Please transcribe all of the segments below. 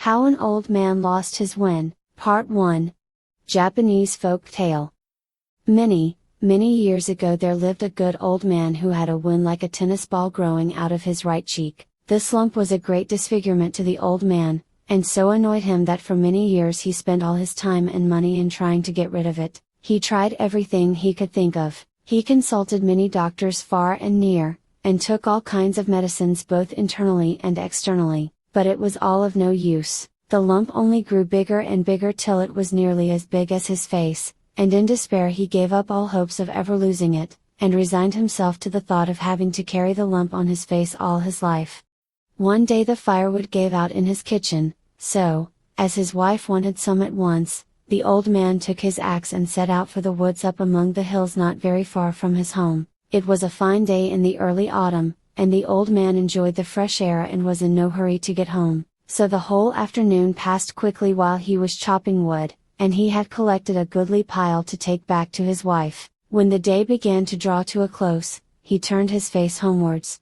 How an Old Man Lost His Wen, Part 1. Japanese Folk Tale. Many years ago there lived a good old man who had a wen like a tennis ball growing out of his right cheek. This lump was a great disfigurement to the old man, and so annoyed him that for many years he spent all his time and money in trying to get rid of it. He tried everything he could think of. He consulted many doctors far and near, and took all kinds of medicines both internally and externally, but it was all of no use. The lump only grew bigger and bigger till it was nearly as big as his face, and in despair he gave up all hopes of ever losing it, and resigned himself to the thought of having to carry the lump on his face all his life. One day the firewood gave out in his kitchen, so, as his wife wanted some at once, the old man took his axe and set out for the woods up among the hills not very far from his home. It was a fine day in the early autumn, and the old man enjoyed the fresh air and was in no hurry to get home, so the whole afternoon passed quickly while he was chopping wood, and he had collected a goodly pile to take back to his wife. When the day began to draw to a close, he turned his face homewards.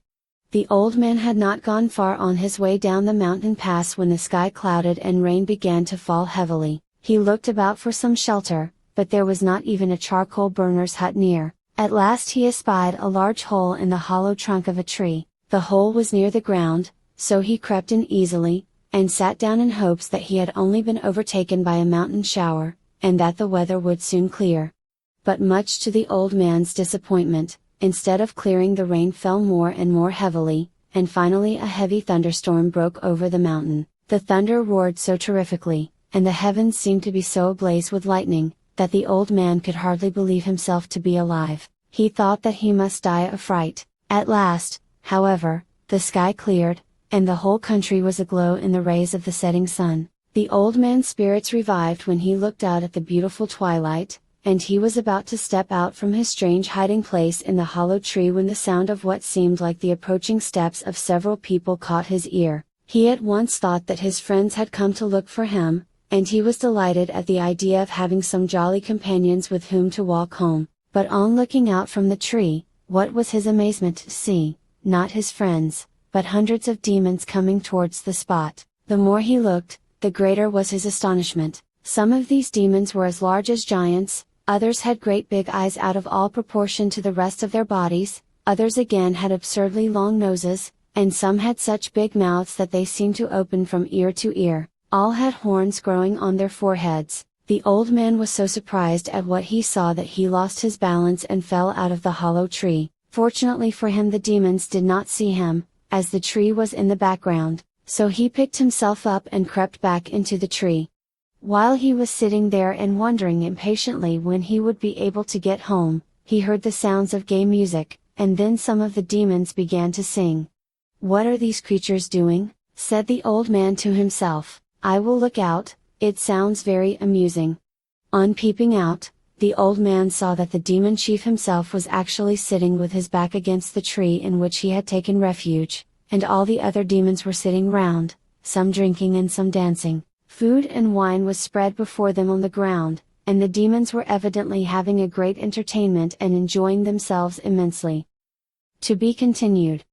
The old man had not gone far on his way down the mountain pass when the sky clouded and rain began to fall heavily. He looked about for some shelter, but there was not even a charcoal burner's hut near. At last he espied a large hole in the hollow trunk of a tree. The hole was near the ground, so he crept in easily, and sat down in hopes that he had only been overtaken by a mountain shower, and that the weather would soon clear. But much to the old man's disappointment, instead of clearing the rain fell more and more heavily, and finally a heavy thunderstorm broke over the mountain. The thunder roared so terrifically, and the heavens seemed to be so ablaze with lightning, that the old man could hardly believe himself to be alive. He thought that he must die of fright. At last, however, the sky cleared, and the whole country was aglow in the rays of the setting sun. The old man's spirits revived when he looked out at the beautiful twilight, and he was about to step out from his strange hiding place in the hollow tree when the sound of what seemed like the approaching steps of several people caught his ear. He at once thought that his friends had come to look for him, and he was delighted at the idea of having some jolly companions with whom to walk home. But on looking out from the tree, what was his amazement to see, not his friends, but hundreds of demons coming towards the spot. The more he looked, the greater was his astonishment. Some of these demons were as large as giants, others had great big eyes out of all proportion to the rest of their bodies, others again had absurdly long noses, and some had such big mouths that they seemed to open from ear to ear. All had horns growing on their foreheads. The old man was so surprised at what he saw that he lost his balance and fell out of the hollow tree. Fortunately for him the demons did not see him, as the tree was in the background, so he picked himself up and crept back into the tree. While he was sitting there and wondering impatiently when he would be able to get home, he heard the sounds of gay music, and then some of the demons began to sing. "What are these creatures doing?" said the old man to himself. "I will look out, it sounds very amusing." On peeping out, the old man saw that the demon chief himself was actually sitting with his back against the tree in which he had taken refuge, and all the other demons were sitting round, some drinking and some dancing. Food and wine was spread before them on the ground, and the demons were evidently having a great entertainment and enjoying themselves immensely. To be continued.